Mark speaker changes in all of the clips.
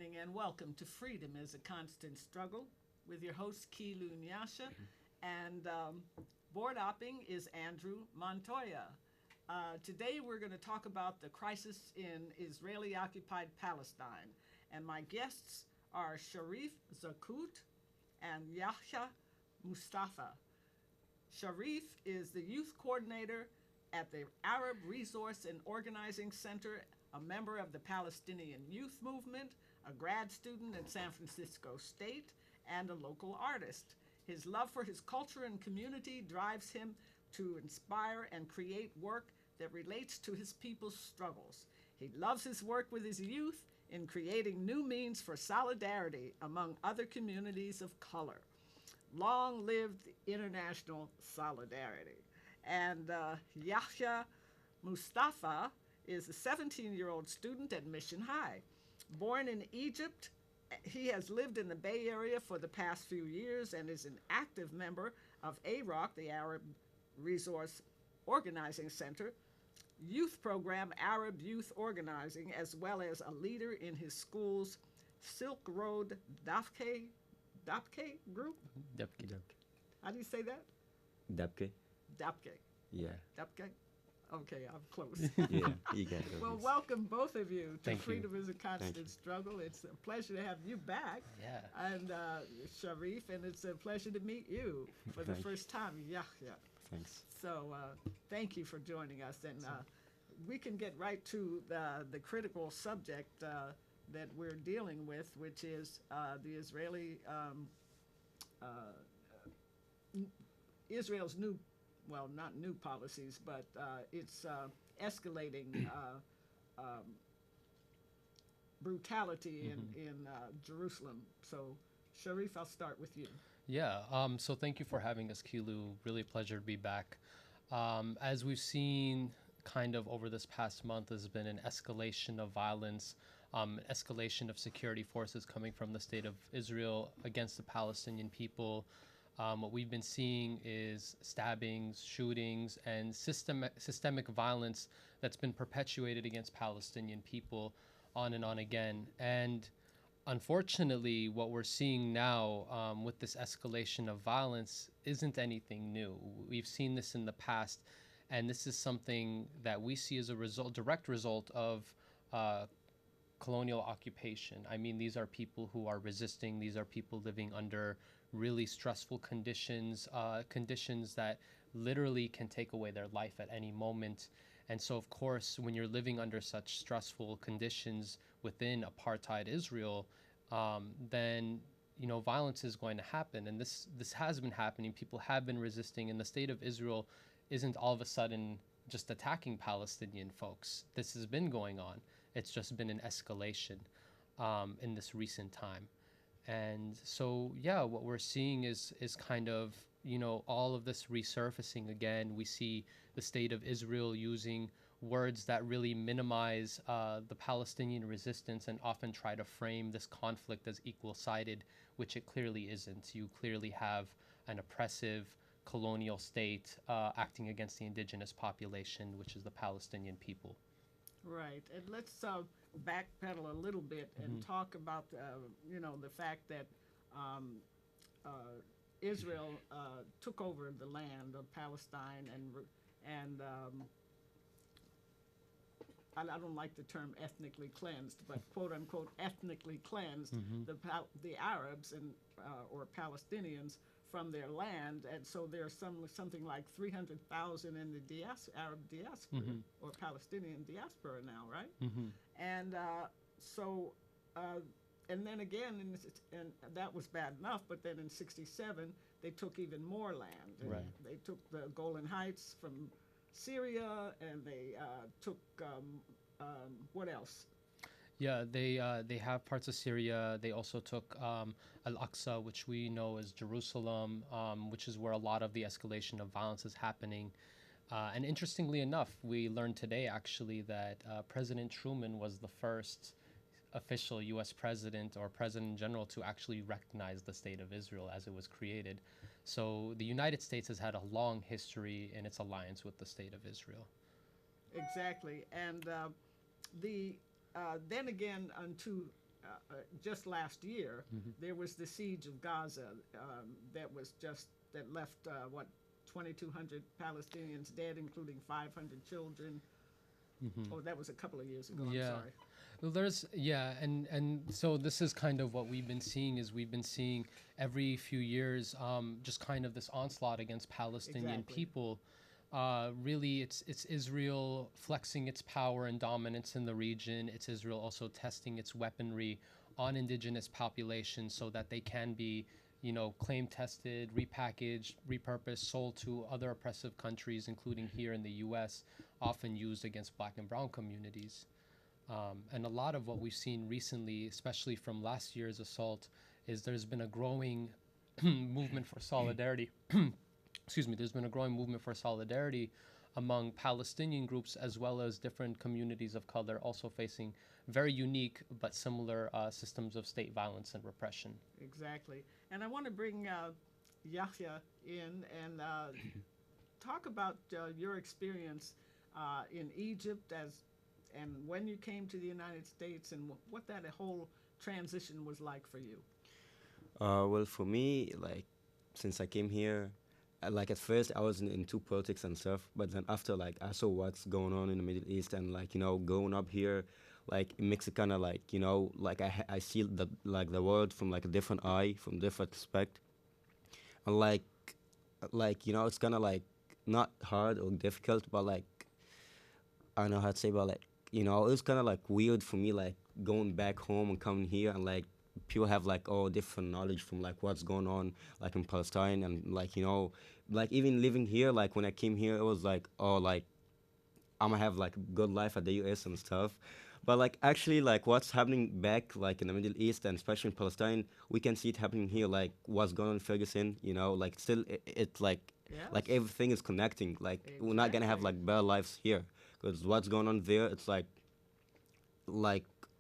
Speaker 1: evening and welcome to Freedom is a Constant Struggle with your host Kilu Nyasha and board opping is Andrew Montoya. Today we're going to talk about the crisis in Israeli occupied Palestine and my guests are Sharif Zakout and Yahya Mustafa. Sharif is the youth coordinator at the Arab Resource and Organizing Center, a member of the Palestinian Youth Movement, a grad student at San Francisco State, and a local artist. His love for his culture and community drives him to inspire and create work that relates to his people's struggles. He loves his work with his youth in creating new means for solidarity among other communities of color. Long live international solidarity. And Yahya Mustafa is a 17-year-old student at Mission High. Born in Egypt, he has lived in the Bay Area for the past few years and is an active member of AYO, the Arab Resource Organizing Center, youth program Arab Youth Organizing, as well as a leader in his school's Silk Road Dapke group?
Speaker 2: Dapke.
Speaker 1: How do you say that?
Speaker 2: Dapke.
Speaker 1: Dapke.
Speaker 2: Yeah.
Speaker 1: Dapke? Okay, I'm close.
Speaker 2: Yeah, you got it.
Speaker 1: Well, welcome both of you to
Speaker 2: Thank you.
Speaker 1: Freedom is a Constant Struggle. It's a pleasure to have you back.
Speaker 3: Yeah.
Speaker 1: And Sharif, and it's a pleasure to meet you for the
Speaker 2: Thank
Speaker 1: first time, Yahya.
Speaker 2: Thanks.
Speaker 1: So thank you for joining us. And we can get right to the critical subject that we're dealing with, which is the Israel's new, well, not new policies, but it's escalating brutality in Jerusalem. So, Sharif, I'll start with you.
Speaker 3: Yeah. So thank you for having us, Kilu. Really a pleasure to be back. As we've seen kind of over this past month, there's been an escalation of violence, escalation of security forces coming from the state of Israel against the Palestinian people. What we've been seeing is stabbings, shootings, and systemic violence that's been perpetuated against Palestinian people on and on again. And unfortunately, what we're seeing now with this escalation of violence isn't anything new. We've seen this in the past, and this is something that we see as a direct result of colonial occupation. I mean, these are people who are resisting. These are people living under really stressful conditions, conditions that literally can take away their life at any moment. And so, of course, when you're living under such stressful conditions within apartheid Israel, then violence is going to happen. And this has been happening. People have been resisting, and the state of Israel isn't all of a sudden just attacking Palestinian folks. This has been going on. It's just been an escalation in this recent time. And so, yeah, what we're seeing is kind of, all of this resurfacing again. We see the state of Israel using words that really minimize the Palestinian resistance and often try to frame this conflict as equal-sided, which it clearly isn't. You clearly have an oppressive colonial state acting against the indigenous population, which is the Palestinian people.
Speaker 1: Right, and let's backpedal a little bit and talk about the fact that Israel took over the land of Palestine and I don't like the term ethnically cleansed, but quote unquote ethnically cleansed the Arabs and or Palestinians from their land, and so there's something like 300,000 in the Arab diaspora or Palestinian diaspora now, right? And so, and then again, and that was bad enough. But then in '67, they took even more land. And
Speaker 3: Right.
Speaker 1: They took the Golan Heights from Syria, and they took what else?
Speaker 3: Yeah, they have parts of Syria. They also took Al-Aqsa, which we know as Jerusalem, which is where a lot of the escalation of violence is happening. And interestingly enough, we learned today actually that President Truman was the first official U.S. president or president in general to actually recognize the state of Israel as it was created. So the United States has had a long history in its alliance with the state of Israel.
Speaker 1: Exactly, and then again, just last year, there was the siege of Gaza that left 2,200 Palestinians dead, including 500 children. Oh, that was a couple of years ago. I'm sorry.
Speaker 3: Well, and so this is kind of what we've been seeing every few years, just kind of this onslaught against Palestinian people. Really, it's Israel flexing its power and dominance in the region. It's Israel also testing its weaponry on indigenous populations so that they can be, claim tested, repackaged, repurposed, sold to other oppressive countries, including here in the U.S., often used against Black and brown communities. And a lot of what we've seen recently, especially from last year's assault, is there's been a growing movement for solidarity. There's been a growing movement for solidarity among Palestinian groups as well as different communities of color also facing very unique but similar systems of state violence and repression.
Speaker 1: Exactly. And I want to bring Yahya in and talk about your experience in Egypt and when you came to the United States and what that whole transition was like for you.
Speaker 2: Well, for me, like, since I came here, like, at first I was into politics and stuff, but then after, like, I saw what's going on in the Middle East and, like, growing up here, like, it makes it kind of, like, like, I see the world from, like, a different eye, from different perspective. And, like, it's kind of, like, not hard or difficult, but, like, I don't know how to say, but, like, it was kind of, like, weird for me, like, going back home and coming here and, like, people have, like, all different knowledge from, like, what's going on, like, in Palestine and, like, like, even living here, like, when I came here, it was, like, oh, like, I'm gonna have, like, a good life at the U.S. and stuff. But, like, actually, like, what's happening back, like, in the Middle East and especially in Palestine, we can see it happening here, like, what's going on in Ferguson, like, still, it's, like,
Speaker 1: Yes.
Speaker 2: like, everything is connecting. Like, we're not gonna have, like, better lives here. Because what's going on there, it's like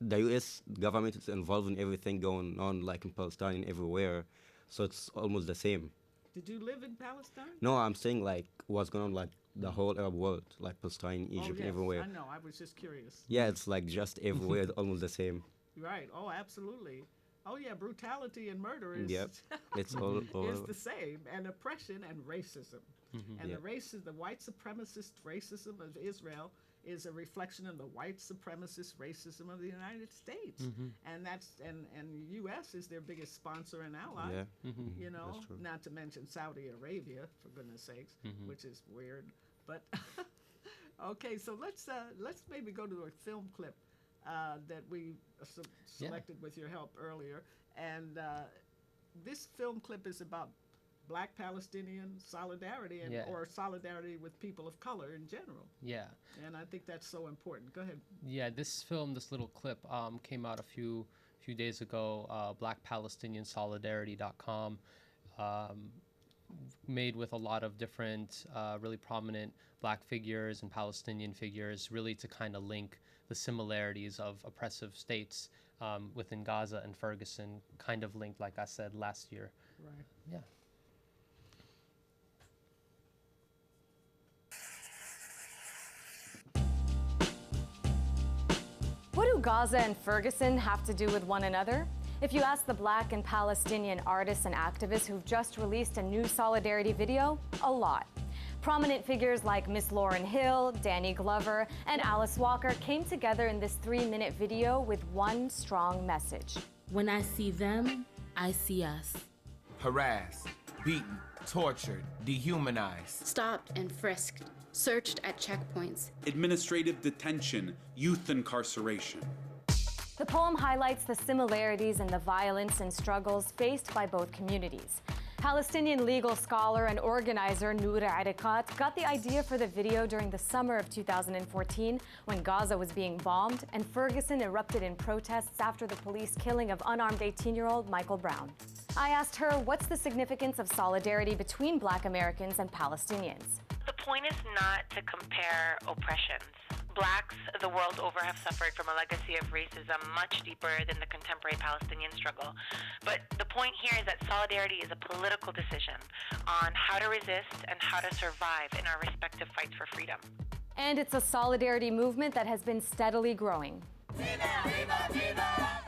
Speaker 2: the U.S. government is involved in everything going on, like, in Palestine and everywhere. So it's almost the same.
Speaker 1: Did you live in Palestine?
Speaker 2: No, I'm saying, like, what's going on, like, the whole Arab world, like Palestine, Egypt,
Speaker 1: yes,
Speaker 2: everywhere.
Speaker 1: I know. I was just curious.
Speaker 2: Yeah, it's, like, just everywhere, it's almost the same.
Speaker 1: Right. Oh, absolutely. Oh, yeah. Brutality and murder is
Speaker 2: Yep. It's all
Speaker 1: is the same, and oppression and racism. And
Speaker 2: Yep.
Speaker 1: the white supremacist racism of Israel is a reflection of the white supremacist racism of the United States. And and U.S. is their biggest sponsor and ally.
Speaker 2: Yeah. That's true.
Speaker 1: Not to mention Saudi Arabia, for goodness sakes, which is weird. But okay, so let's maybe go to a film clip that we selected with your help earlier. And this film clip is about Black Palestinian solidarity or solidarity with people of color in general.
Speaker 3: Yeah.
Speaker 1: And I think that's so important. Go ahead.
Speaker 3: Yeah, this little clip, came out a few days ago. BlackPalestinianSolidarity.com, made with a lot of different, really prominent Black figures and Palestinian figures, really to kind of link the similarities of oppressive states within Gaza and Ferguson, kind of linked, like I said, last year.
Speaker 1: Right.
Speaker 3: Yeah.
Speaker 4: What do Gaza and Ferguson have to do with one another? If you ask the Black and Palestinian artists and activists who've just released a new solidarity video, a lot. Prominent figures like Miss Lauryn Hill, Danny Glover, and Alice Walker came together in this 3-minute video with one strong message.
Speaker 5: When I see them, I see us.
Speaker 6: Harassed, beaten, tortured, dehumanized.
Speaker 7: Stopped and frisked, searched at checkpoints.
Speaker 8: Administrative detention, youth incarceration.
Speaker 4: The poem highlights the similarities in the violence and struggles faced by both communities. Palestinian legal scholar and organizer Noura Arikat got the idea for the video during the summer of 2014 when Gaza was being bombed and Ferguson erupted in protests after the police killing of unarmed 18-year-old Michael Brown. I asked her what's the significance of solidarity between Black Americans and Palestinians.
Speaker 9: The point is not to compare oppressions. Blacks the world over have suffered from a legacy of racism much deeper than the contemporary Palestinian struggle. But the point here is that solidarity is a political decision on how to resist and how to survive in our respective fights for freedom.
Speaker 4: And it's a solidarity movement that has been steadily growing.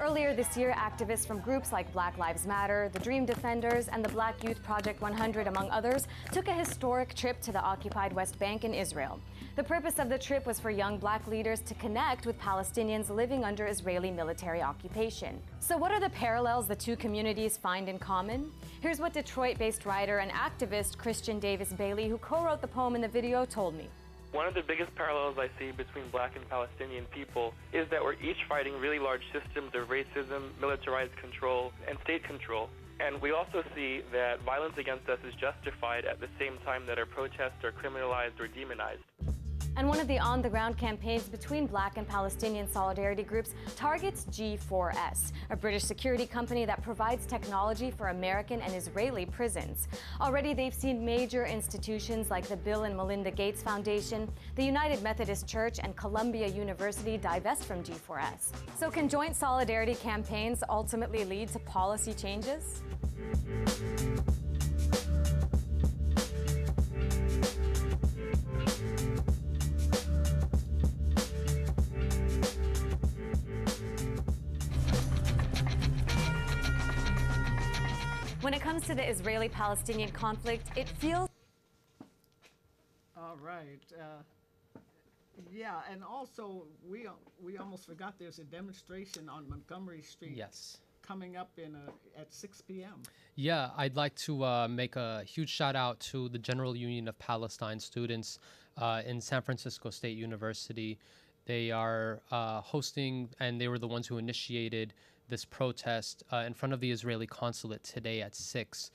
Speaker 4: Earlier this year, activists from groups like Black Lives Matter, the Dream Defenders, and the Black Youth Project 100, among others, took a historic trip to the occupied West Bank in Israel. The purpose of the trip was for young black leaders to connect with Palestinians living under Israeli military occupation. So what are the parallels the two communities find in common? Here's what Detroit-based writer and activist Christian Davis Bailey, who co-wrote the poem in the video, told me.
Speaker 10: One of the biggest parallels I see between black and Palestinian people is that we're each fighting really large systems of racism, militarized control, and state control. And we also see that violence against us is justified at the same time that our protests are criminalized or demonized.
Speaker 4: And one of the on-the-ground campaigns between Black and Palestinian solidarity groups targets G4S, a British security company that provides technology for American and Israeli prisons. Already, they've seen major institutions like the Bill and Melinda Gates Foundation, the United Methodist Church, and Columbia University divest from G4S. So can joint solidarity campaigns ultimately lead to policy changes? When it comes to the Israeli-Palestinian conflict, it feels...
Speaker 1: All right. Yeah, and also we almost forgot there's a demonstration on Montgomery Street.
Speaker 3: Yes.
Speaker 1: Coming up at 6 p.m.
Speaker 3: Yeah, I'd like to make a huge shout out to the General Union of Palestine students in San Francisco State University. They are hosting, and they were the ones who initiated this protest in front of the Israeli consulate today at 6.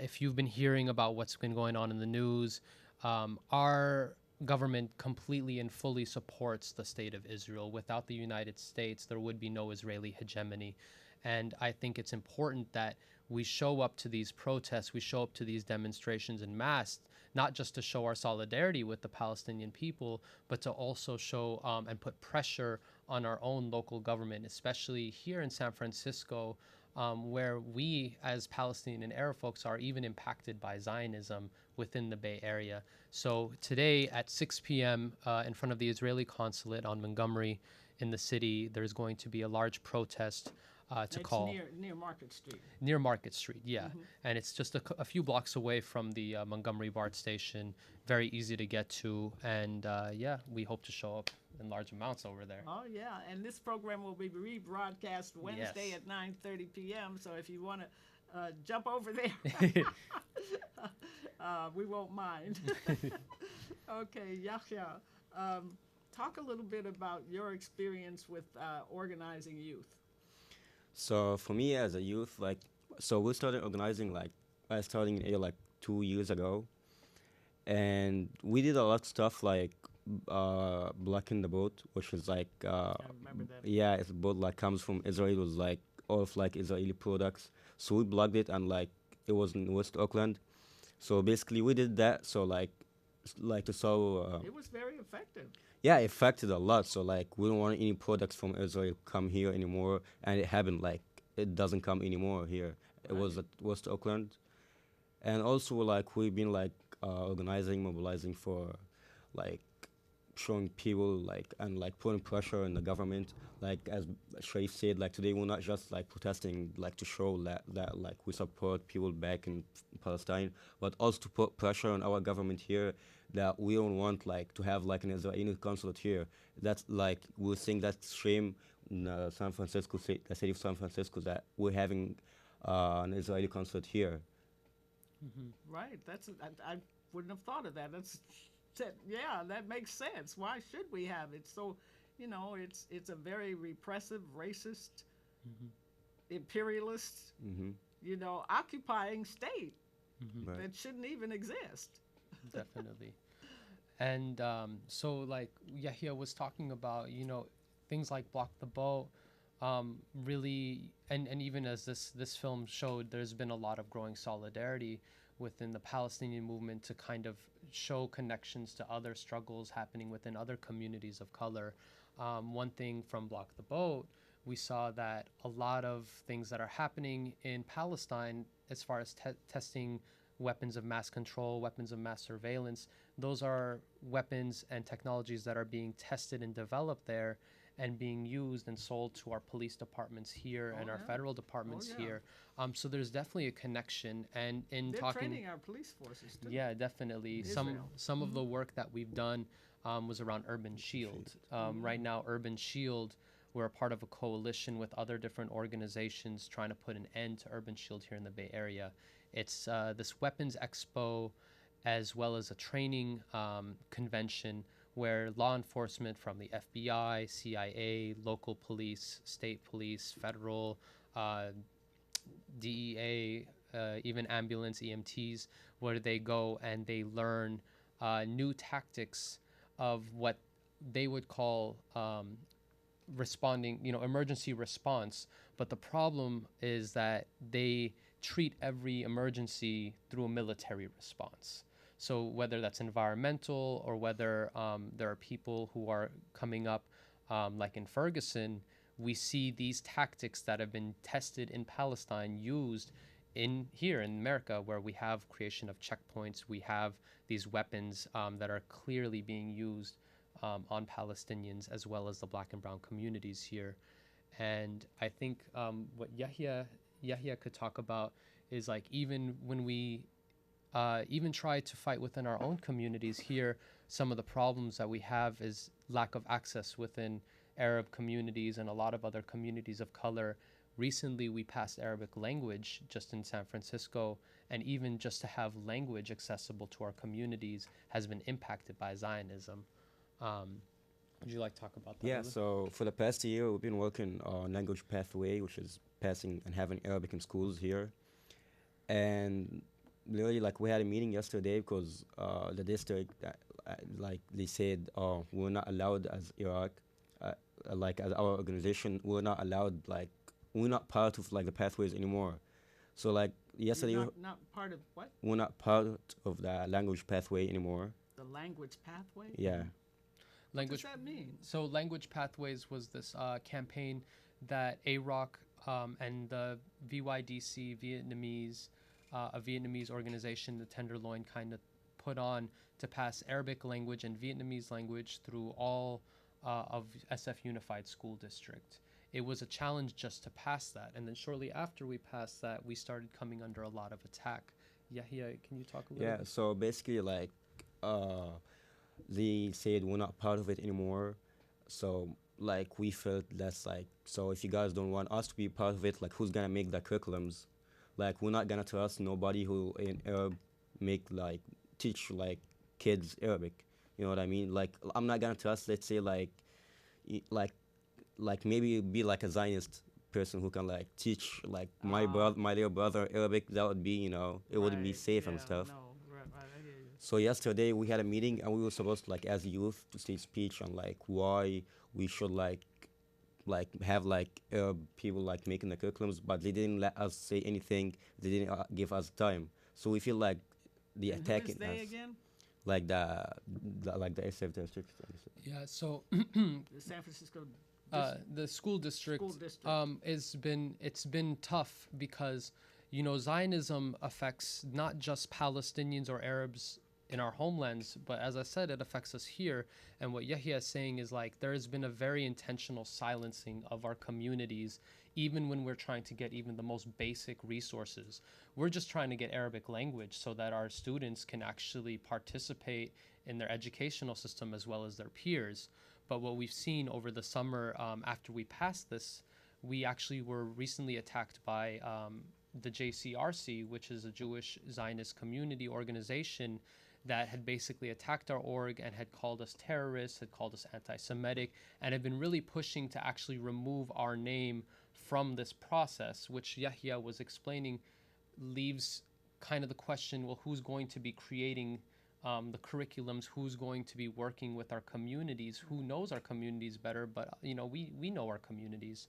Speaker 3: If you've been hearing about what's been going on in the news, our government completely and fully supports the state of Israel. Without the United States, there would be no Israeli hegemony. And I think it's important that we show up to these protests, we show up to these demonstrations en masse, not just to show our solidarity with the Palestinian people, but to also show and put pressure on our own local government, especially here in San Francisco, where we as Palestinian and Arab folks are even impacted by Zionism within the Bay Area. So today at 6 p.m. In front of the Israeli consulate on Montgomery in the city, there's going to be a large protest to call
Speaker 1: near Market Street.
Speaker 3: Near Market Street, yeah. And it's just a few blocks away from the Montgomery BART station. Very easy to get to, and yeah, we hope to show up in large amounts over there.
Speaker 1: Oh yeah, and this program will be rebroadcast Wednesday at 9:30 p.m. So if you want to jump over there, we won't mind. Okay, Yahya, talk a little bit about your experience with organizing youth.
Speaker 2: So for me as a youth, so we started organizing I started in like 2 years ago, and we did a lot of stuff like blocking the boat, which is
Speaker 1: I remember that.
Speaker 2: yeah, it's a boat comes from Israel. It was all of Israeli products. So we blocked it, and it was in West Auckland. So basically we did that. So to solve.
Speaker 1: It was very effective.
Speaker 2: Yeah, it affected a lot. So we don't want any products from Israel come here anymore, and it happened. It doesn't come anymore here. It was at West Auckland, and also we've been organizing, mobilizing for showing people and putting pressure on the government. As Sharif said, today we're not just protesting to show that we support people back in Palestine, but also to put pressure on our government here that we don't want to have an Israeli consulate here. That's we think that's shame in San Francisco, the city of San Francisco, that we're having an Israeli consulate here.
Speaker 1: Right. I wouldn't have thought of that. Yeah, that makes sense. Why should we have it? So, it's a very repressive, racist, imperialist, occupying state that shouldn't even exist.
Speaker 3: Definitely. And so Yahya was talking about, things like Block the Boat, really, and even as this film showed, there's been a lot of growing solidarity within the Palestinian movement to kind of show connections to other struggles happening within other communities of color. One thing from Block the Boat, we saw that a lot of things that are happening in Palestine as far as testing weapons of mass control, weapons of mass surveillance, those are weapons and technologies that are being tested and developed there. and being used and sold to our police departments here and our
Speaker 1: yeah.
Speaker 3: federal departments
Speaker 1: yeah.
Speaker 3: here. So there's definitely a connection. And in
Speaker 1: They're
Speaker 3: talking,
Speaker 1: training our police forces too.
Speaker 3: yeah, definitely.
Speaker 1: Israel.
Speaker 3: Some of the work that we've done was around Urban Shield. Right now, Urban Shield, we're a part of a coalition with other different organizations trying to put an end to Urban Shield here in the Bay Area. It's this weapons expo, as well as a training convention where law enforcement from the FBI, CIA, local police, state police, federal, DEA, even ambulance EMTs, where they go and they learn new tactics of what they would call responding, emergency response. But the problem is that they treat every emergency through a military response. So whether that's environmental or whether there are people who are coming up, like in Ferguson, we see these tactics that have been tested in Palestine used here in America, where we have creation of checkpoints, we have these weapons that are clearly being used on Palestinians as well as the Black and brown communities here. And I think what Yahya could talk about is like even when we even try to fight within our own communities here, some of the problems that we have is lack of access within Arab communities and a lot of other communities of color. Recently, we passed Arabic language just in San Francisco, and even just to have language accessible to our communities has been impacted by Zionism. Would you like to talk about that?
Speaker 2: Yeah, so for the past year, we've been working on language pathway, which is passing and having Arabic in schools here. And literally, like, we had a meeting yesterday because the district, like, they said, we're not allowed as Iraq, like, as our organization, we're not allowed, like, we're not part of, like, the pathways anymore. So, like, yesterday...
Speaker 1: You're not part of what?
Speaker 2: We're not part of the language pathway anymore.
Speaker 1: The language pathway?
Speaker 2: Yeah.
Speaker 1: What does that mean?
Speaker 3: So Language Pathways was this campaign that AROC and the VYDC Vietnamese, a Vietnamese organization, the Tenderloin, kind of put on to pass Arabic language and Vietnamese language through all of SF Unified School District. It was a challenge just to pass that. And then shortly after we passed that, we started coming under a lot of attack. Yahya, can you talk a little bit?
Speaker 2: Yeah, so basically, like, they said we're not part of it anymore. So, like, we felt that's like, so if you guys don't want us to be part of it, like, who's gonna make the curriculums? Like, we're not gonna trust nobody who in Arab teach, like, kids Arabic. You know what I mean? Like, I'm not gonna trust, let's say, like maybe be like a Zionist person who can, like, teach, like, my little brother Arabic. That would be, it wouldn't be safe and stuff.
Speaker 1: No, right, I hear you.
Speaker 2: So yesterday we had a meeting and we were supposed to, like, as youth, to say speech on, like, why we should, like have, like, Arab people, like, making the curriculums, but they didn't let us say anything. They didn't give us time. So we feel like the attacking
Speaker 1: Who is they
Speaker 2: us.
Speaker 1: again?
Speaker 2: Like the SF district.
Speaker 3: Yeah, so
Speaker 1: The San Francisco
Speaker 3: the school district,
Speaker 1: district.
Speaker 3: It's been tough because Zionism affects not just Palestinians or Arabs in our homelands, but as I said, it affects us here. And what Yahya is saying is, like, there has been a very intentional silencing of our communities, even when we're trying to get even the most basic resources. We're just trying to get Arabic language so that our students can actually participate in their educational system as well as their peers. But what we've seen over the summer, after we passed this, we actually were recently attacked by the JCRC, which is a Jewish Zionist community organization that had basically attacked our org and had called us terrorists, had called us anti-Semitic, and had been really pushing to actually remove our name from this process, which Yahya was explaining leaves kind of the question, well, who's going to be creating the curriculums, who's going to be working with our communities, who knows our communities better, but we know our communities.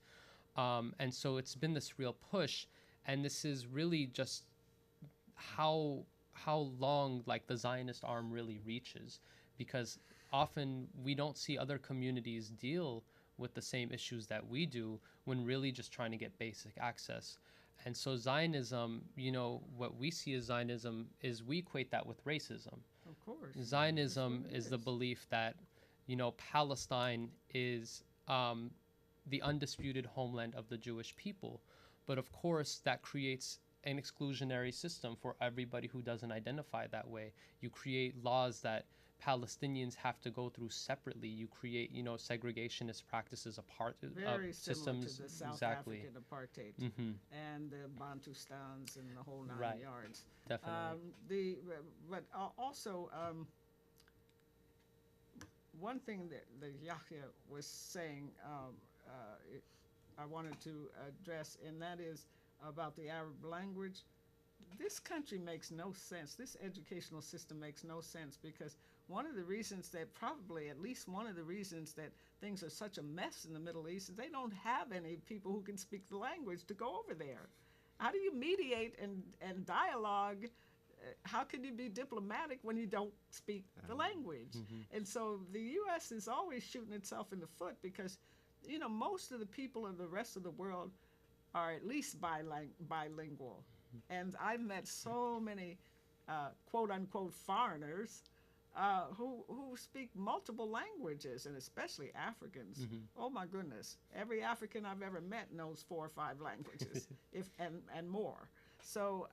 Speaker 3: And so it's been this real push, and this is really just how long, like, the Zionist arm really reaches, because often we don't see other communities deal with the same issues that we do when really just trying to get basic access. And so Zionism, what we see as Zionism is we equate that with racism.
Speaker 1: Of course.
Speaker 3: Zionism is the belief that, Palestine is the undisputed homeland of the Jewish people. But of course, that creates an exclusionary system for everybody who doesn't identify that way. You create laws that Palestinians have to go through separately. You create, segregationist practices,
Speaker 1: very
Speaker 3: systems.
Speaker 1: Similar to the South
Speaker 3: Exactly.
Speaker 1: African apartheid and the Bantustans and the whole nine
Speaker 3: Right.
Speaker 1: yards.
Speaker 3: Definitely.
Speaker 1: Also, one thing that Yahya was saying, I wanted to address, and that is about the Arab language. This country makes no sense. This educational system makes no sense, because one of the reasons that at least one of the reasons that things are such a mess in the Middle East is they don't have any people who can speak the language to go over there. How do you mediate and dialogue? How can you be diplomatic when you don't speak the language? And so the U.S. is always shooting itself in the foot, because, most of the people in the rest of the world are at least bilingual. And I've met so many quote unquote foreigners who speak multiple languages, and especially Africans. Oh my goodness. Every African I've ever met knows 4 or 5 languages and more. So,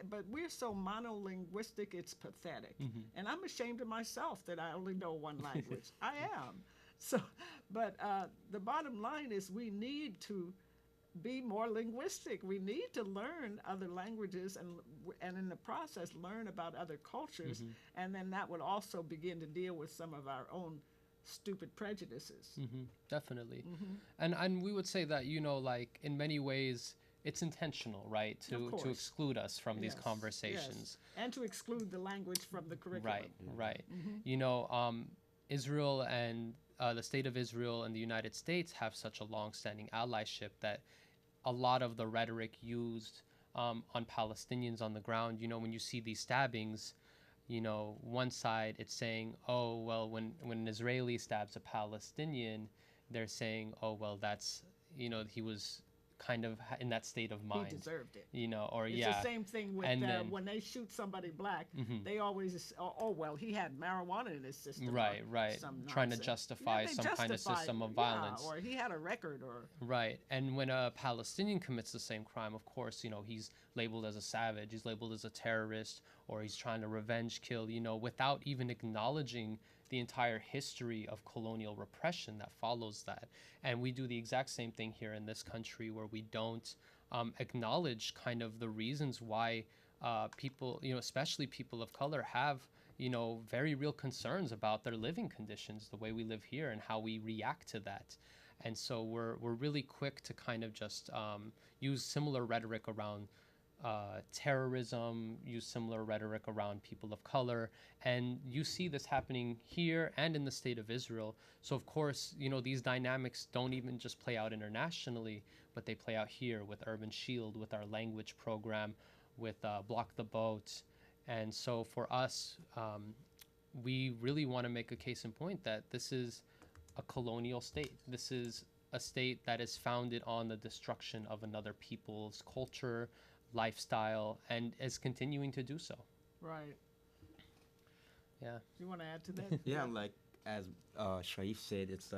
Speaker 1: but we're so monolinguistic, it's pathetic. And I'm ashamed of myself that I only know one language. I am. So, but the bottom line is we need to be more linguistic. We need to learn other languages and in the process learn about other cultures, and then that would also begin to deal with some of our own stupid prejudices.
Speaker 3: Definitely. And we would say that, like in many ways it's intentional, right, to exclude us from these conversations.
Speaker 1: And to exclude the language from the curriculum.
Speaker 3: Right. Israel and the state of Israel and the United States have such a long-standing allyship that a lot of the rhetoric used on Palestinians on the ground, when you see these stabbings, one side it's saying, oh, well, when an Israeli stabs a Palestinian, they're saying, oh, well, that's, he was kind of in that state of mind.
Speaker 1: He deserved it.
Speaker 3: It's
Speaker 1: the same thing with when they shoot somebody black, they always, oh, well, he had marijuana in his system.
Speaker 3: Right. Trying to justify some kind of system of violence.
Speaker 1: Or he had a record
Speaker 3: Right. And when a Palestinian commits the same crime, of course, he's labeled as a savage, he's labeled as a terrorist, or he's trying to revenge kill, without even acknowledging the entire history of colonial repression that follows that. And we do the exact same thing here in this country, where we don't acknowledge kind of the reasons why people, especially people of color, have, very real concerns about their living conditions, the way we live here and how we react to that. And so we're really quick to kind of just use similar rhetoric around terrorism, use similar rhetoric around people of color, and you see this happening here and in the state of Israel. So of course, these dynamics don't even just play out internationally, but they play out here with Urban Shield, with our language program, with Block the Boat. And so for us, we really want to make a case in point that this is a colonial state. This is a state that is founded on the destruction of another people's culture, lifestyle, and is continuing to do so.
Speaker 1: Right.
Speaker 3: Yeah.
Speaker 1: You want to add to that?
Speaker 2: Yeah, like as Sharif said, it's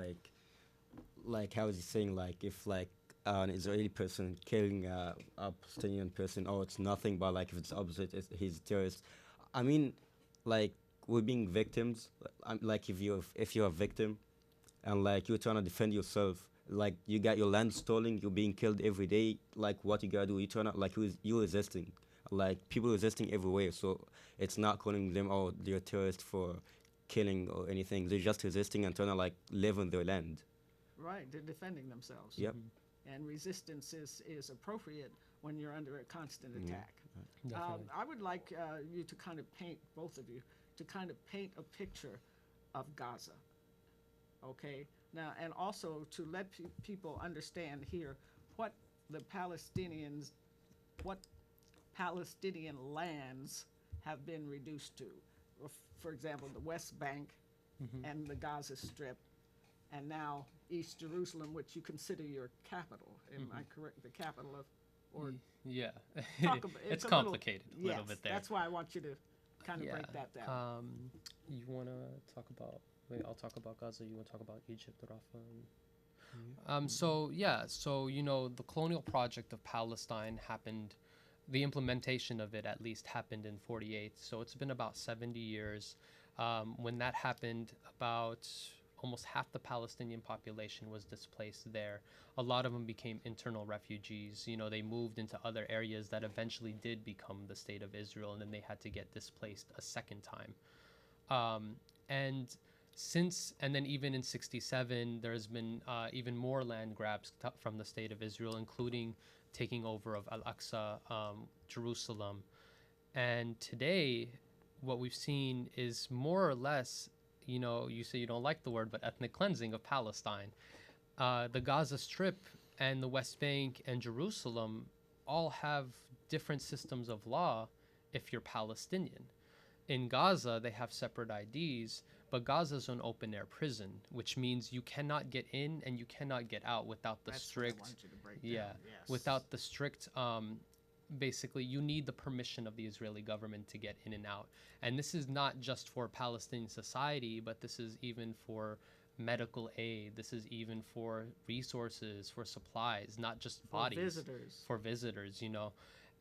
Speaker 2: like how is he saying, like if like an Israeli person killing a Palestinian person, oh, it's nothing, but like if it's opposite, he's a terrorist. I mean, like we're being victims. Like if you're a victim, and like you're trying to defend yourself, like you got your land stolen, you're being killed every day. Like what you gotta do? You turn out like you're resisting. Like people resisting everywhere. So it's not calling them, oh, they're terrorists for killing or anything. They're just resisting and trying to like live on their land.
Speaker 1: Right. They're defending themselves.
Speaker 2: Yep.
Speaker 1: And resistance is appropriate when you're under a constant attack. I would like you to kind of paint, both of you, to kind of paint a picture of Gaza. Okay. Now, and also to let people understand here what Palestinian lands have been reduced to. For example, the West Bank and the Gaza Strip, and now East Jerusalem, which you consider your capital. Am I correct? The capital of, or
Speaker 3: yeah, it's
Speaker 1: a
Speaker 3: complicated a little
Speaker 1: yes,
Speaker 3: bit there.
Speaker 1: That's why I want you to kind of break that down.
Speaker 3: You want to talk about? Wait, I'll talk about Gaza. You want to talk about Egypt, Rafah? The colonial project of Palestine happened, the implementation of it at least happened in 48. So it's been about 70 years. When that happened, about almost half the Palestinian population was displaced there. A lot of them became internal refugees. They moved into other areas that eventually did become the state of Israel, and then they had to get displaced a second time. And then even in 67, there's been even more land grabs from the state of Israel, including taking over of Al-Aqsa, Jerusalem. And today, what we've seen is more or less, you say you don't like the word, but ethnic cleansing of Palestine. The Gaza Strip and the West Bank and Jerusalem all have different systems of law if you're Palestinian. In Gaza, they have separate IDs, but Gaza is an open-air prison, which means you cannot get in and you cannot get out without the strict, without the strict, basically, you need the permission of the Israeli government to get in and out. And this is not just for Palestinian society, but this is even for medical aid. This is even for resources, for supplies, not just bodies. For visitors,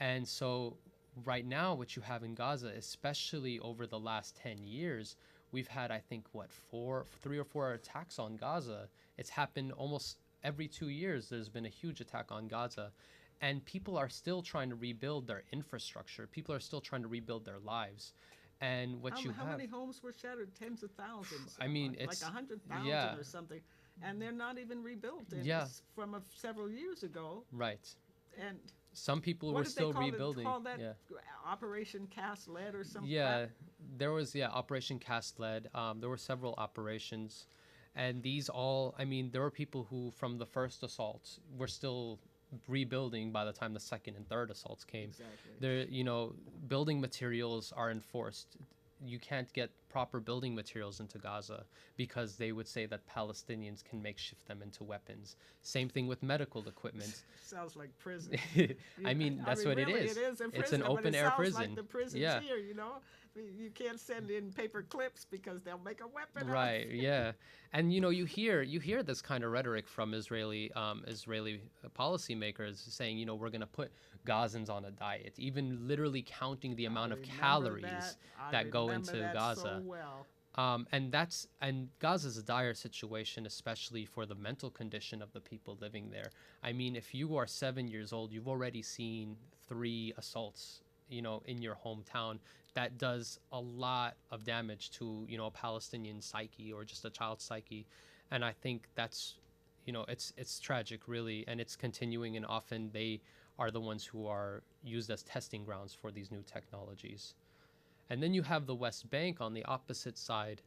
Speaker 3: And so right now, what you have in Gaza, especially over the last 10 years, we've had, I think, 3 or 4 attacks on Gaza. It's happened almost every 2 years. There's been a huge attack on Gaza. And people are still trying to rebuild their infrastructure. People are still trying to rebuild their lives. And how
Speaker 1: many homes were shattered? Tens of thousands.
Speaker 3: I mean,
Speaker 1: it's like 100,000 or something. And they're not even rebuilt. It's from several years ago.
Speaker 3: Right.
Speaker 1: And
Speaker 3: some people were still rebuilding.
Speaker 1: Call that Operation Cast Lead or something?
Speaker 3: Yeah, there was Operation Cast Lead. There were several operations, and there were people who from the first assault were still rebuilding by the time the second and third assaults came. Exactly. Building materials are enforced. You can't get proper building materials into Gaza because they would say that Palestinians can makeshift them into weapons. Same thing with medical equipment.
Speaker 1: Sounds like prison.
Speaker 3: That's what
Speaker 1: really,
Speaker 3: it is.
Speaker 1: It is in prison,
Speaker 3: it's an open air prison.
Speaker 1: Like the prisons here, You can't send in paper clips because they'll make a weapon.
Speaker 3: Right. Yeah. And you hear this kind of rhetoric from Israeli policymakers saying, we're going to put Gazans on a diet, even literally counting the amount of calories that go into Gaza.
Speaker 1: So well.
Speaker 3: And Gaza's a dire situation, especially for the mental condition of the people living there. I mean, if you are 7 years old, you've already seen 3 assaults, in your hometown. That does a lot of damage to, a Palestinian psyche or just a child's psyche. And I think that's, it's tragic, really, and it's continuing, and often they are the ones who are used as testing grounds for these new technologies. And then you have the West Bank on the opposite side,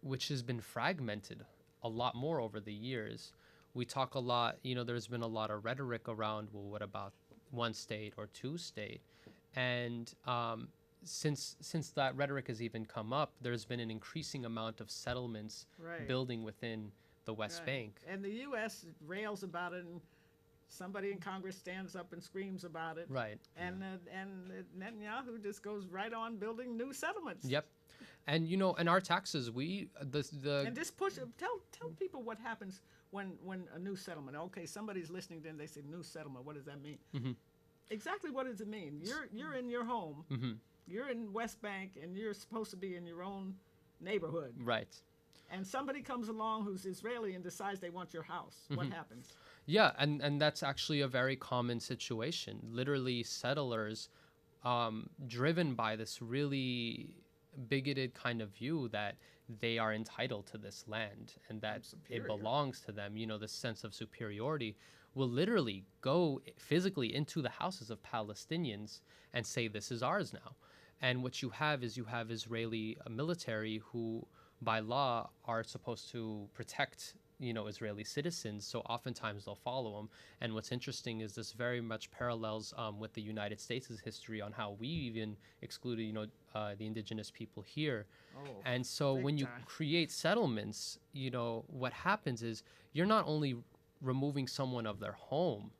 Speaker 3: which has been fragmented a lot more over the years. We talk a lot, there's been a lot of rhetoric around, well, what about one state or two state? And since that rhetoric has even come up, there's been an increasing amount of settlements building within the West Bank.
Speaker 1: And the U.S. rails about it, and somebody in Congress stands up and screams about it.
Speaker 3: Right.
Speaker 1: And Netanyahu just goes right on building new settlements.
Speaker 3: Yep. And and our taxes,
Speaker 1: and just push. Tell people what happens when a new settlement. Okay, somebody's listening, then they say new settlement. What does that mean?
Speaker 3: Mm-hmm.
Speaker 1: Exactly what does it mean? You're in your home.
Speaker 3: Mm-hmm.
Speaker 1: You're in West Bank, and you're supposed to be in your own neighborhood.
Speaker 3: Right.
Speaker 1: And somebody comes along who's Israeli and decides they want your house. Mm-hmm. What happens?
Speaker 3: Yeah, and that's actually a very common situation. Literally, settlers, driven by this really bigoted kind of view that they are entitled to this land and that it belongs to them, this sense of superiority, will literally go physically into the houses of Palestinians and say, this is ours now. And what you have is Israeli military who, by law, are supposed to protect Israeli citizens, so oftentimes they'll follow them. And what's interesting is this very much parallels with the United States' history on how we even excluded, the indigenous people here. And so when you create settlements, what happens is you're not only removing someone of their home,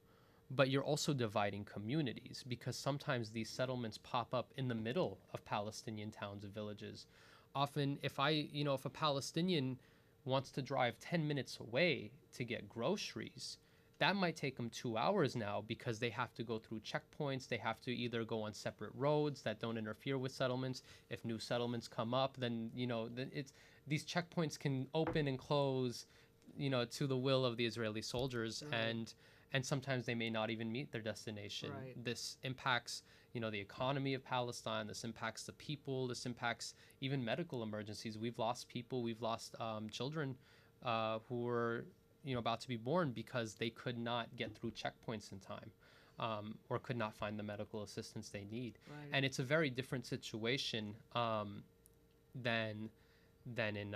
Speaker 3: but you're also dividing communities, because sometimes these settlements pop up in the middle of Palestinian towns and villages. Often, if a Palestinian wants to drive 10 minutes away to get groceries, that might take them 2 hours now because they have to go through checkpoints. They have to either go on separate roads that don't interfere with settlements. If new settlements come up, then, then these checkpoints can open and close, to the will of the Israeli soldiers.
Speaker 1: Right.
Speaker 3: And sometimes they may not even meet their destination.
Speaker 1: Right.
Speaker 3: This impacts, the economy of Palestine. This impacts the people. This impacts even medical emergencies. We've lost people. We've lost children who were, about to be born because they could not get through checkpoints in time, or could not find the medical assistance they need.
Speaker 1: Right.
Speaker 3: And it's a very different situation than in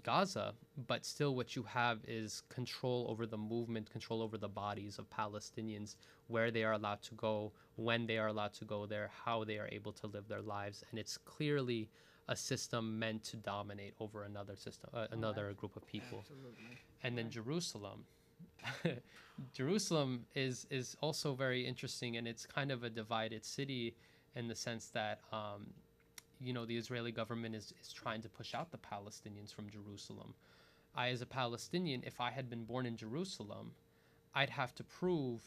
Speaker 3: Gaza, but still what you have is control over the movement, control over the bodies of Palestinians, where they are allowed to go, when they are allowed to go there, how they are able to live their lives. And it's clearly a system meant to dominate over another system, another group of people.
Speaker 1: Absolutely.
Speaker 3: And then Jerusalem. Jerusalem is also very interesting, and it's kind of a divided city in the sense that the Israeli government is trying to push out the Palestinians from Jerusalem. I, as a Palestinian, if I had been born in Jerusalem, I'd have to prove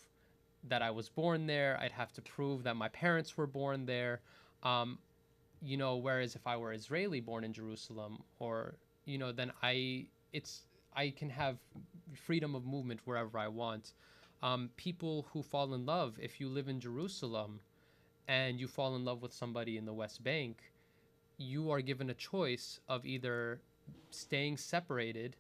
Speaker 3: that I was born there. I'd have to prove that my parents were born there. Whereas if I were Israeli born in Jerusalem, or, then I can have freedom of movement wherever I want. People who fall in love, if you live in Jerusalem and you fall in love with somebody in the West Bank, you are given a choice of either staying separated,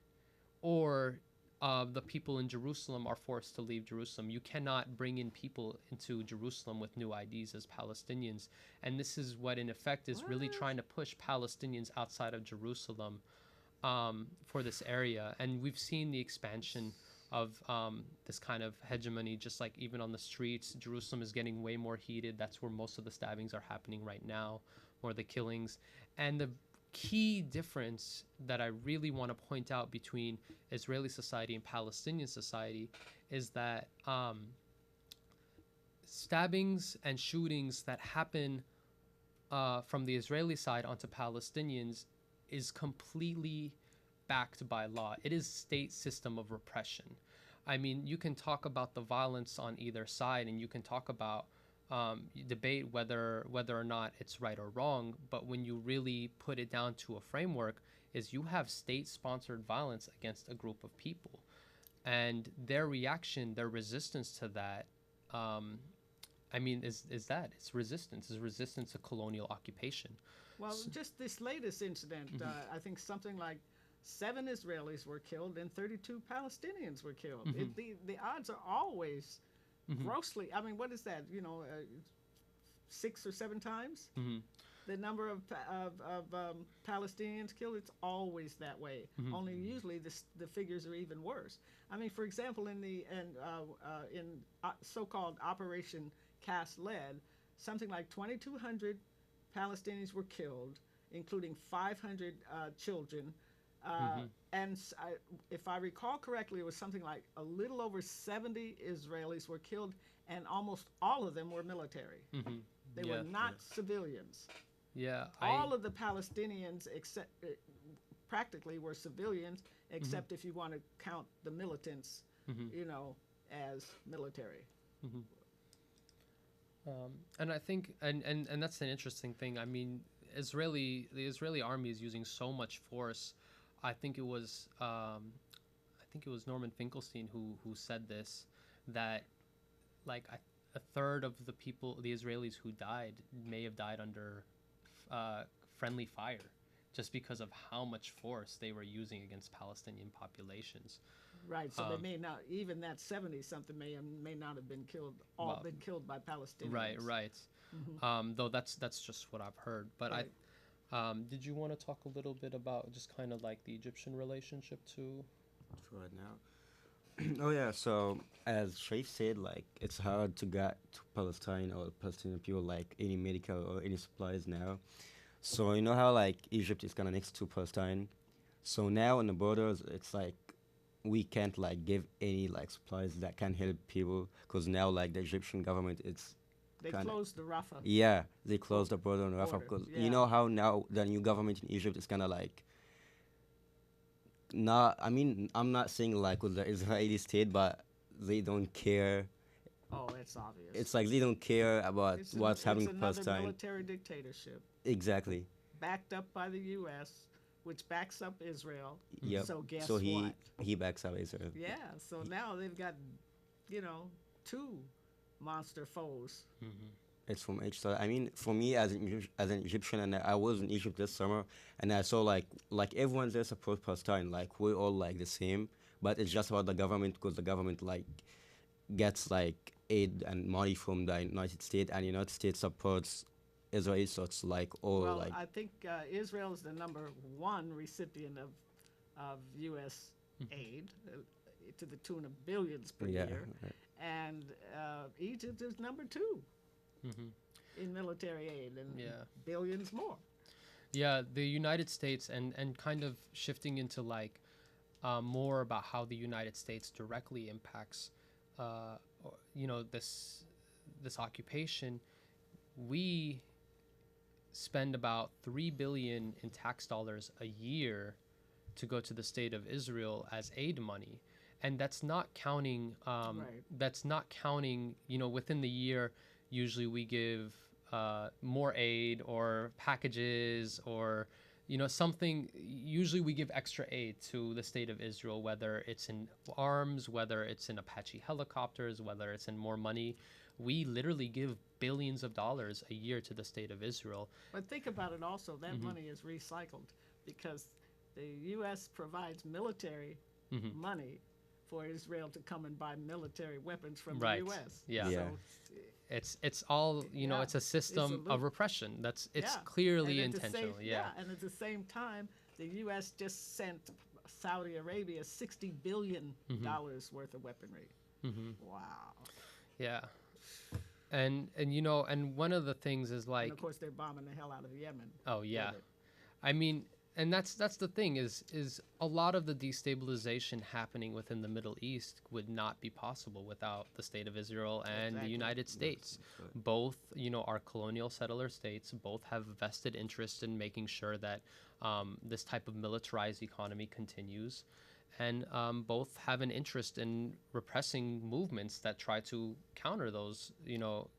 Speaker 3: or the people in Jerusalem are forced to leave Jerusalem. You cannot bring in people into Jerusalem with new IDs as Palestinians. And this is what, in effect, is really trying to push Palestinians outside of Jerusalem for this area. And we've seen the expansion of this kind of hegemony, just like even on the streets. Jerusalem is getting way more heated. That's where most of the stabbings are happening right now, or the killings. And the key difference that I really want to point out between Israeli society and Palestinian society is that stabbings and shootings that happen from the Israeli side onto Palestinians is completely backed by law. It is state system of repression. I mean, you can talk about the violence on either side, and you can talk about debate whether or not it's right or wrong, but when you really put it down to a framework, is you have state-sponsored violence against a group of people, and their reaction, their resistance to that, it's resistance to colonial occupation.
Speaker 1: Well, just this latest incident, I think something like 7 Israelis were killed and 32 Palestinians were killed. The odds are always grossly. I mean, what is that? 6 or 7 times the number of Palestinians killed. It's always that way. Only usually the figures are even worse. I mean, for example, in so-called Operation Cast Lead, something like 2,200 Palestinians were killed, including 500 children. And if I recall correctly, it was something like a little over 70 Israelis were killed, and almost all of them were military. They were not civilians. All of the Palestinians, except practically, were civilians, except if you want to count the militants, as military.
Speaker 3: And I think, and that's an interesting thing. I mean, the Israeli army is using so much force. I think it was Norman Finkelstein who said this, that like a third of the Israelis who died may have died under friendly fire, just because of how much force they were using against Palestinian populations.
Speaker 1: Right. So they may not, even that 70-something may not have been killed. Been killed by Palestinians.
Speaker 3: Right. Though that's just what I've heard. But
Speaker 1: right.
Speaker 3: Did you want to talk a little bit about just kind of like the Egyptian relationship too?
Speaker 2: For right now. Oh yeah, so as Sharif said, like it's hard to get to Palestine or Palestinian people like any medical or any supplies now. So you know how like Egypt is kind of next to Palestine. So now on the borders, it's like we can't like give any like supplies that can help people, because now like the Egyptian government,
Speaker 1: they closed the Rafah.
Speaker 2: Yeah, they closed the border on Rafah, because you know how now the new government in Egypt is kind of like not. I mean, I'm not saying like with the Israeli state, but they don't care.
Speaker 1: Oh, it's obvious.
Speaker 2: It's like they don't care about what's happening in
Speaker 1: It's another
Speaker 2: Palestine.
Speaker 1: military dictatorship
Speaker 2: Exactly.
Speaker 1: backed up by the U.S., which backs up Israel.
Speaker 2: Yep.
Speaker 1: So guess
Speaker 2: so
Speaker 1: what?
Speaker 2: he backs up Israel.
Speaker 1: Yeah. So now they've got, two monster foes.
Speaker 2: It's from each side. I mean, for me as an Egyptian, and I was in Egypt this summer, and I saw like everyone there supports Palestine. Like we're all like the same, but it's just about the government because the government like gets like aid and money from the United States, and United States supports Israel. So it's like all
Speaker 1: Well,
Speaker 2: like
Speaker 1: I think Israel is the number one recipient of U.S. aid to the tune of billions per year,
Speaker 2: right.
Speaker 1: and Egypt is number two in military aid and billions more.
Speaker 3: Yeah, the United States and kind of shifting into like more about how the United States directly impacts, this occupation. We spend about $3 billion in tax dollars a year to go to the state of Israel as aid money, and that's not counting. That's not counting. Within the year, usually we give more aid or packages or something. Usually we give extra aid to the state of Israel, whether it's in arms, whether it's in Apache helicopters, whether it's in more money. We literally give billions of dollars a year to the state of Israel.
Speaker 1: But think about it also, that money is recycled because the U.S. provides military money for Israel to come and buy military weapons from the U.S.
Speaker 3: Yeah.
Speaker 1: So,
Speaker 3: it's all, it's a system of repression. It's clearly intentional.
Speaker 1: And at the same time, the U.S. just sent Saudi Arabia $60 billion worth of weaponry. Wow.
Speaker 3: Yeah. And one of the things is like,
Speaker 1: and of course they're bombing the hell out of Yemen.
Speaker 3: Oh yeah. I mean, and that's the thing is a lot of the destabilization happening within the Middle East would not be possible without the state of Israel and the United States. Both, are colonial settler states, both have vested interest in making sure that this type of militarized economy continues. And both have an interest in repressing movements that try to counter those,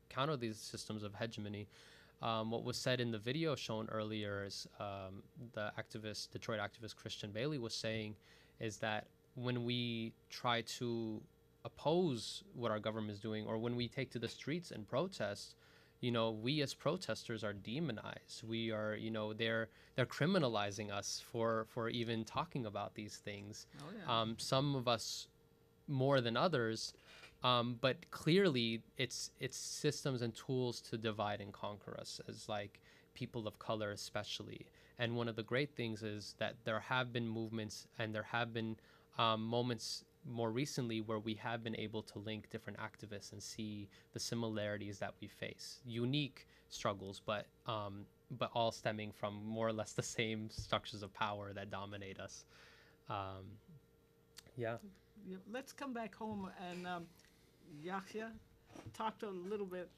Speaker 3: counter these systems of hegemony. What was said in the video shown earlier is the Detroit activist Christian Bailey was saying is that when we try to oppose what our government is doing, or when we take to the streets and protest, we as protesters are demonized. We are, they're criminalizing us for even talking about these things.
Speaker 1: Oh, yeah.
Speaker 3: Some of us more than others, but clearly it's systems and tools to divide and conquer us as like people of color especially. And one of the great things is that there have been movements and there have been moments more recently where we have been able to link different activists and see the similarities that we face. Unique struggles, but all stemming from more or less the same structures of power that dominate us.
Speaker 1: Let's come back home and Yahya talked a little bit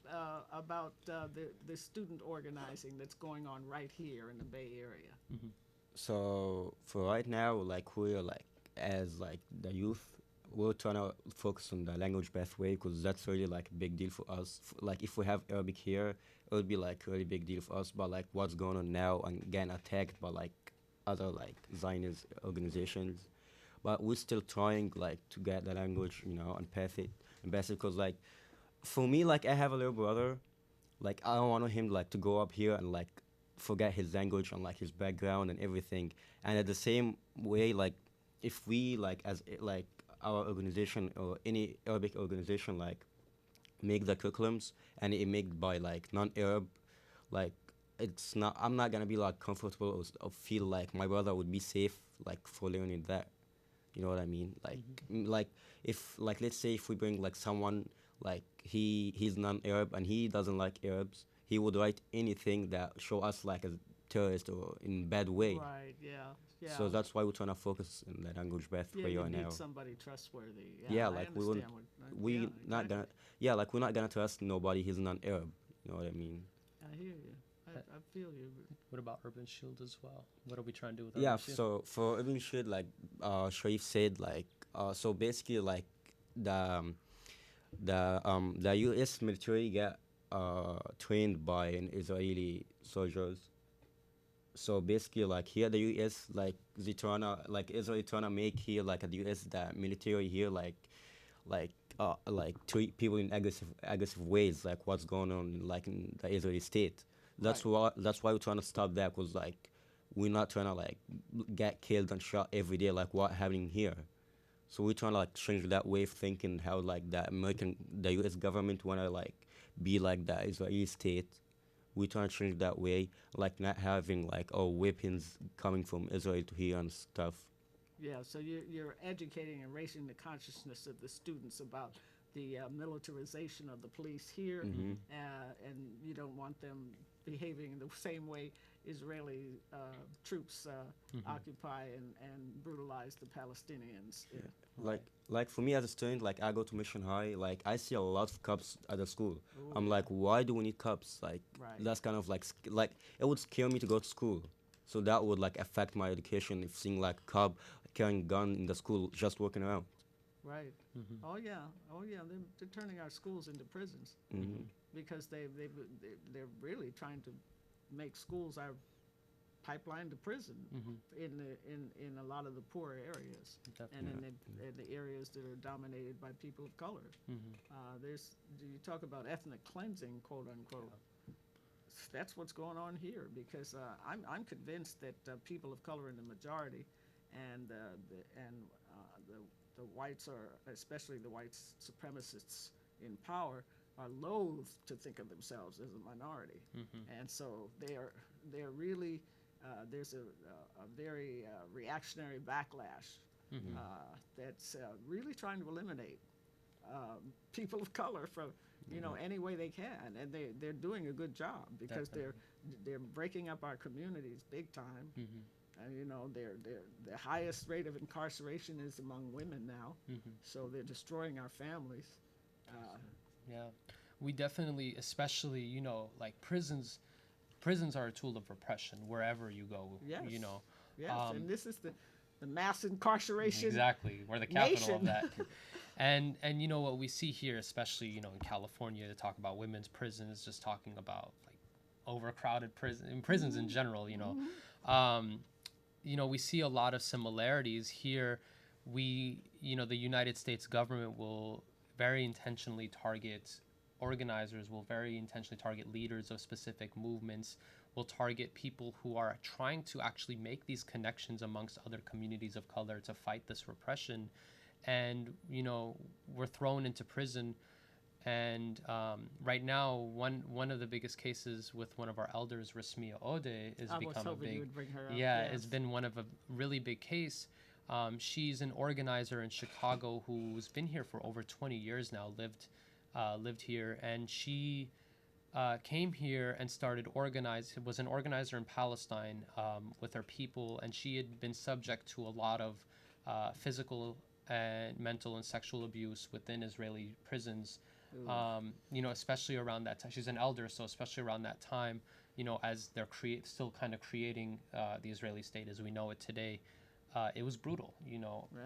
Speaker 1: about the student organizing that's going on right here in the Bay Area.
Speaker 2: So for right now, like we're like as like the youth, we're trying to focus on the language pathway because that's really like a big deal for us. Like if we have Arabic here, it would be like a really big deal for us. But like what's going on now and getting attacked by like other like Zionist organizations, but we're still trying like to get the language, and pass it because like for me, like I have a little brother, like I don't want him like to go up here and like forget his language and like his background and everything. And at the same way, like if we like as like our organization or any Arabic organization like make the curriculums and it made by like non-Arab, like it's not, I'm not gonna be like comfortable or feel like my brother would be safe like for learning that. You know what I mean? Like like if like let's say if we bring like someone like he's non-Arab and he doesn't like Arabs, he would write anything that show us like a terrorist or in bad way.
Speaker 1: Right. Yeah. Yeah.
Speaker 2: So that's why we're trying to focus on the language pathway right now.
Speaker 1: You need somebody trustworthy.
Speaker 2: Yeah,
Speaker 1: I
Speaker 2: like
Speaker 1: understand
Speaker 2: we're not gonna trust nobody. He's non-Arab. You know what I mean?
Speaker 1: I hear you. I feel you.
Speaker 3: What about Urban Shield as well? What are we trying to do with
Speaker 2: Yeah,
Speaker 3: Urban Shield?
Speaker 2: so for Urban Shield, like Sharif said, like so basically like the the U.S. military get trained by an Israeli soldiers. So basically, like here, the U.S. like Israel tryna make here like the U.S. the military here like treat people in aggressive ways, like what's going on like in the Israeli state. That's why we're trying to stop that, cause like we're not trying to like get killed and shot every day like what happening here. So we're trying to like change that way of thinking, how like the U.S. government wanna like be like the Israeli state. We're trying to change that way, like not having like weapons coming from Israel to here and stuff.
Speaker 1: Yeah, so you're educating and raising the consciousness of the students about the militarization of the police here, and you don't want them behaving the same way Israeli troops occupy and brutalize the Palestinians. Yeah.
Speaker 2: Like for me as a student, like I go to Mission High, like I see a lot of cops at the school. I'm like, why do we need cops? Like that's kind of like like it would scare me to go to school. So that would like affect my education if seeing like a cop carrying gun in the school just walking around.
Speaker 1: Right. Oh yeah. They're turning our schools into prisons because they're really trying to make schools our pipeline to prison in a lot of the poorer areas.
Speaker 3: Definitely.
Speaker 1: And in the areas that are dominated by people of color. You talk about ethnic cleansing, quote unquote. That's what's going on here, because I'm convinced that people of color are the majority, and the whites are, especially the white supremacists in power, are loath to think of themselves as a minority, and so they're really there's a very reactionary backlash that's really trying to eliminate people of color from any way they can, and they're doing a good job, because they're breaking up our communities big time. And the highest rate of incarceration is among women now, so they're destroying our families.
Speaker 3: Yeah, we definitely, especially like prisons are a tool of repression wherever you go.
Speaker 1: Yes. Yes, and this is the mass incarceration.
Speaker 3: Exactly, we're the capital
Speaker 1: nation.
Speaker 3: of that. And what we see here, especially in California, to talk about women's prisons, just talking about like overcrowded prisons in general. We see a lot of similarities here. The United States government will very intentionally target organizers, will very intentionally target leaders of specific movements, will target people who are trying to actually make these connections amongst other communities of color to fight this repression. And we're thrown into prison, and right now one of the biggest cases with one of our elders, Rasmia Ode, is become a big, it's been one of a really big case. She's an organizer in Chicago who's been here for over 20 years now, lived here, and she came here and started was an organizer in Palestine with her people, and she had been subject to a lot of physical and mental and sexual abuse within Israeli prisons. Especially around that time. She's an elder, so especially around that time, as they're still kind of creating the Israeli state as we know it today, it was brutal.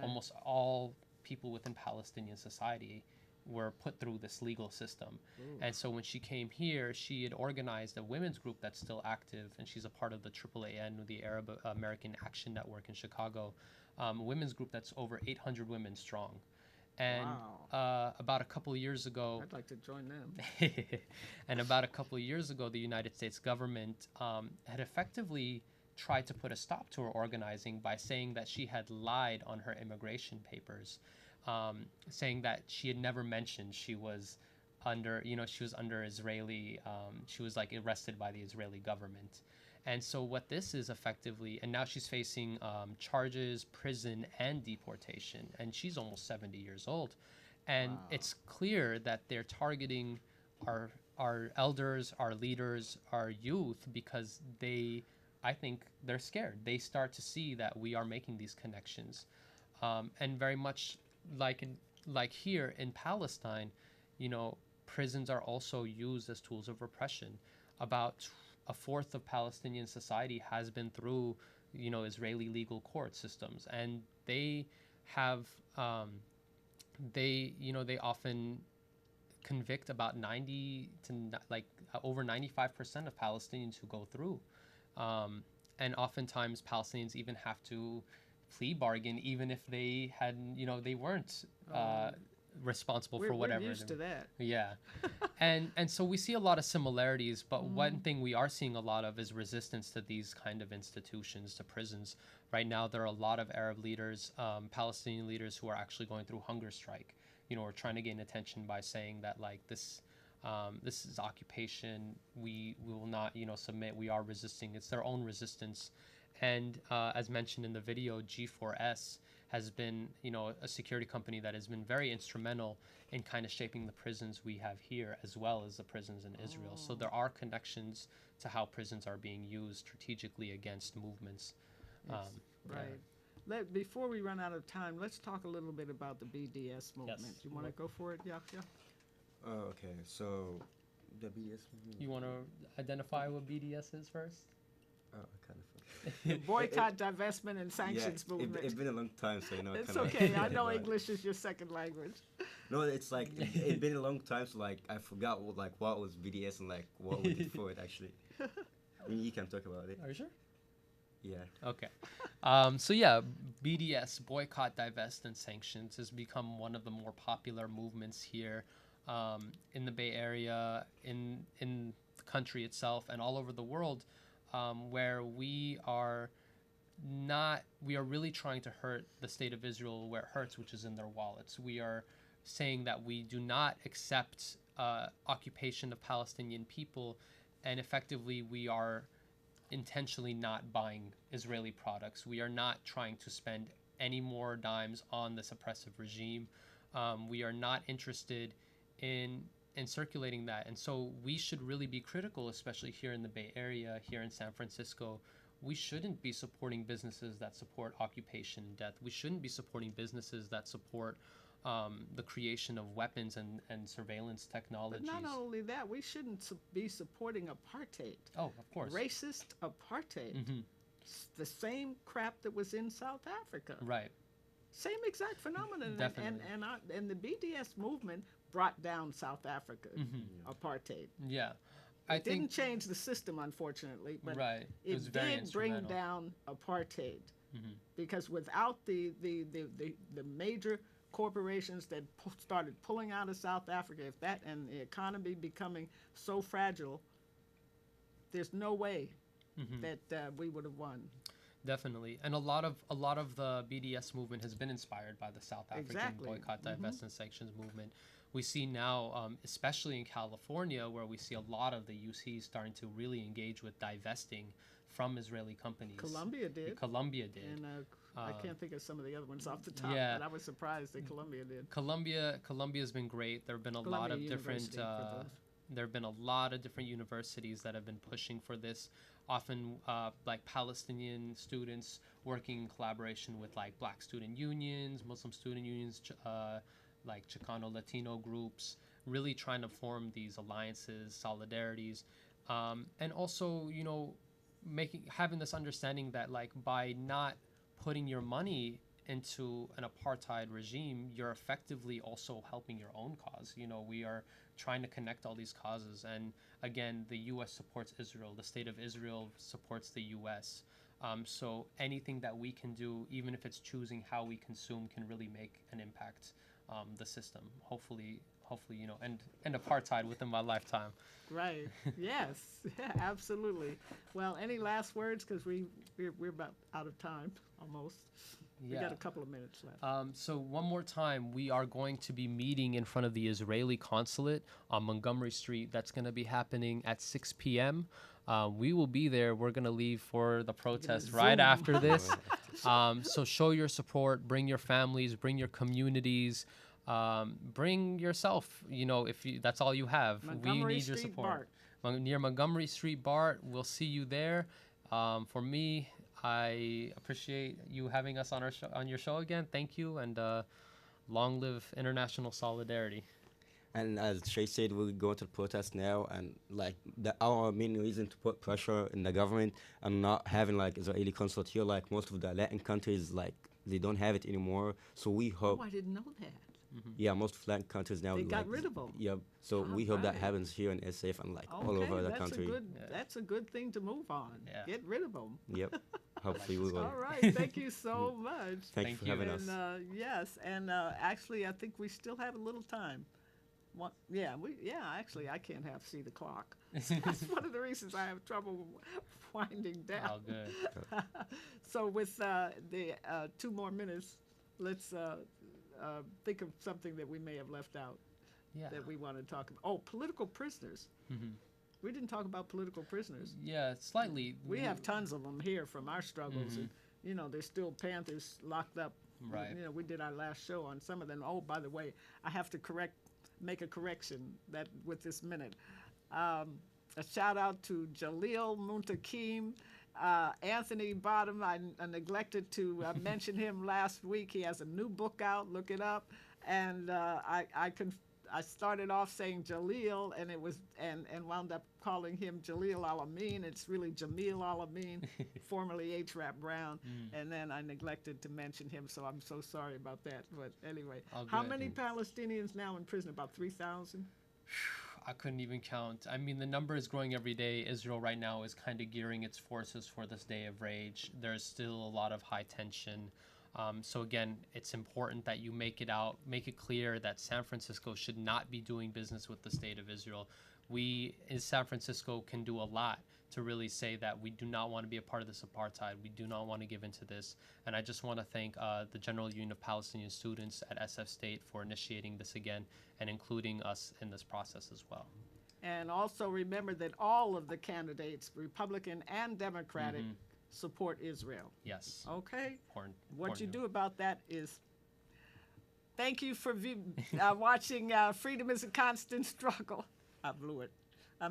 Speaker 3: Almost all people within Palestinian society were put through this legal system. And so when she came here, she had organized a women's group that's still active, and she's a part of the AAAN, the Arab American Action Network in Chicago, a women's group that's over 800 women strong. And about a couple of years ago,
Speaker 1: I'd like to join them.
Speaker 3: And about a couple of years ago, the United States government had effectively tried to put a stop to her organizing by saying that she had lied on her immigration papers, saying that she had never mentioned she was under Israeli, she was like arrested by the Israeli government. And so what this is effectively, and now she's facing charges, prison, and deportation, and she's almost 70 years old. And it's clear that they're targeting our elders, our leaders, our youth, because I think they're scared. They start to see that we are making these connections. And very much like here in Palestine, prisons are also used as tools of repression. About a fourth of Palestinian society has been through, Israeli legal court systems, and they have, they often convict about 90 to over 95% of Palestinians who go through. And oftentimes Palestinians even have to plea bargain, even if they had, they weren't responsible for whatever.
Speaker 1: We're used to that.
Speaker 3: Yeah. and so we see a lot of similarities, but one thing we are seeing a lot of is resistance to these kind of institutions, to prisons. Right now, there are a lot of Arab leaders, Palestinian leaders, who are actually going through hunger strike, or trying to gain attention by saying that, like, this is occupation. We will not, submit. We are resisting. It's their own resistance. And as mentioned in the video, G4S has been, a security company that has been very instrumental in kind of shaping the prisons we have here, as well as the prisons in Israel. So there are connections to how prisons are being used strategically against movements.
Speaker 1: Right. Before we run out of time, let's talk a little bit about the BDS movement.
Speaker 3: Yes.
Speaker 1: You want to go for it, Yahya?
Speaker 2: Okay, so the BDS movement.
Speaker 3: You want to identify what BDS is first?
Speaker 2: Oh, I kind of forgot.
Speaker 1: Boycott, divestment, and sanctions movement.
Speaker 2: It's been a long time, so
Speaker 1: It's okay. I know English is your second language.
Speaker 2: No, it's like it's been a long time, so like I forgot what was BDS and like what we did for it actually. I mean, you can talk about it.
Speaker 3: Are you sure?
Speaker 2: Yeah.
Speaker 3: Okay. So yeah, BDS, boycott, divest, and sanctions, has become one of the more popular movements here in the Bay Area, in the country itself, and all over the world, where we are really trying to hurt the state of Israel where it hurts, which is in their wallets. We are saying that we do not accept occupation of Palestinian people, and effectively we are intentionally not buying Israeli products. We are not trying to spend any more dimes on this oppressive regime. We are not interested in circulating that. And so we should really be critical, especially here in the Bay Area, here in San Francisco. We shouldn't be supporting businesses that support occupation and death. We shouldn't be supporting businesses that support the creation of weapons and surveillance technologies.
Speaker 1: But not only that, we shouldn't be supporting apartheid.
Speaker 3: Oh, of course.
Speaker 1: Racist apartheid. The same crap that was in South Africa.
Speaker 3: Right.
Speaker 1: Same exact phenomenon.
Speaker 3: Definitely.
Speaker 1: And the BDS movement brought down South Africa apartheid.
Speaker 3: Yeah.
Speaker 1: It didn't change the system, unfortunately, but it did bring down apartheid. Because without the major corporations that started pulling out of South Africa, and the economy becoming so fragile, there's no way that we would have won.
Speaker 3: Definitely, and a lot of the BDS movement has been inspired by the South African boycott, divest, and sanctions movement. We see now, especially in California, where we see a lot of the UCs starting to really engage with divesting from Israeli companies.
Speaker 1: Colombia did. And I can't think of some of the other ones off the top, but I was surprised that Colombia did.
Speaker 3: Colombia's been great. There have been a lot of different. There have been a lot of different universities that have been pushing for this. Often, like Palestinian students working in collaboration with like Black student unions, Muslim student unions, like Chicano Latino groups, really trying to form these alliances, solidarities, and also, having this understanding that like by not putting your money into an apartheid regime, you're effectively also helping your own cause. We are trying to connect all these causes, and again, the U.S. supports Israel. The state of Israel supports the U.S. So anything that we can do, even if it's choosing how we consume, can really make an impact. The system, hopefully, end apartheid within my lifetime.
Speaker 1: Right. Yes. Yeah, absolutely. Well, any last words? Because we're about out of time almost. We got a couple of minutes left.
Speaker 3: So one more time, we are going to be meeting in front of the Israeli consulate on Montgomery Street. That's going to be happening at 6 p.m. We will be there. We're going to leave for the protest right after this. So show your support. Bring your families. Bring your communities. Bring yourself. If that's all you have, we need your support. Near Montgomery Street, BART. We'll see you there. For me, I appreciate you having us on your show again. Thank you, and long live international solidarity.
Speaker 2: And as Shay said, we're going to protest now, and like our main reason to put pressure in the government and not having like Israeli consulate here, like most of the Latin countries, like they don't have it anymore. So we hope.
Speaker 1: Oh, I didn't know that.
Speaker 2: Yeah, most Latin countries now.
Speaker 1: They
Speaker 2: like,
Speaker 1: got rid of them.
Speaker 2: Yeah, so we hope that
Speaker 1: Alright.
Speaker 2: happens here in SF and like all
Speaker 1: Okay,
Speaker 2: over the
Speaker 1: that's
Speaker 2: country.
Speaker 1: that's a good thing to move on.
Speaker 3: Yeah.
Speaker 1: Get rid of them.
Speaker 2: Yep. Hopefully we will.
Speaker 1: All right, thank you so much.
Speaker 2: Thank you for having us.
Speaker 1: And yes, and actually, I think we still have a little time. Actually, I can't see the clock. That's one of the reasons I have trouble winding down.
Speaker 3: Oh, good.
Speaker 1: So with the 2 more minutes, let's think of something that we may have left out that we want to talk about. Oh, political prisoners. We didn't talk about political prisoners.
Speaker 3: Yeah, slightly.
Speaker 1: We have tons of them here from our struggles, and there's still Panthers locked up.
Speaker 3: Right.
Speaker 1: We did our last show on some of them. Oh, by the way, I have to make a correction that with this minute. A shout out to Jalil Muntakim, Anthony Bottom. I neglected to mention him last week. He has a new book out. Look it up. And I started off saying Jalil, and it was and wound up calling him Jalil Al-Amin. It's really Jamil Al-Amin, formerly H. Rap Brown, and then I neglected to mention him, so I'm so sorry about that. But anyway, how many Palestinians now in prison? About 3,000?
Speaker 3: I couldn't even count. I mean, the number is growing every day. Israel right now is kind of gearing its forces for this day of rage. There's still a lot of high tension. So again, it's important that you make it clear that San Francisco should not be doing business with the state of Israel. We in San Francisco can do a lot to really say that we do not want to be a part of this apartheid. We do not want to give into this. And I just want to thank the General Union of Palestinian Students at SF State for initiating this again and including us in this process as well.
Speaker 1: And also remember that all of the candidates, Republican and Democratic, support Israel.
Speaker 3: Yes.
Speaker 1: Okay? What you
Speaker 3: important.
Speaker 1: do about that is thank you for watching Freedom is a Constant Struggle. I blew it.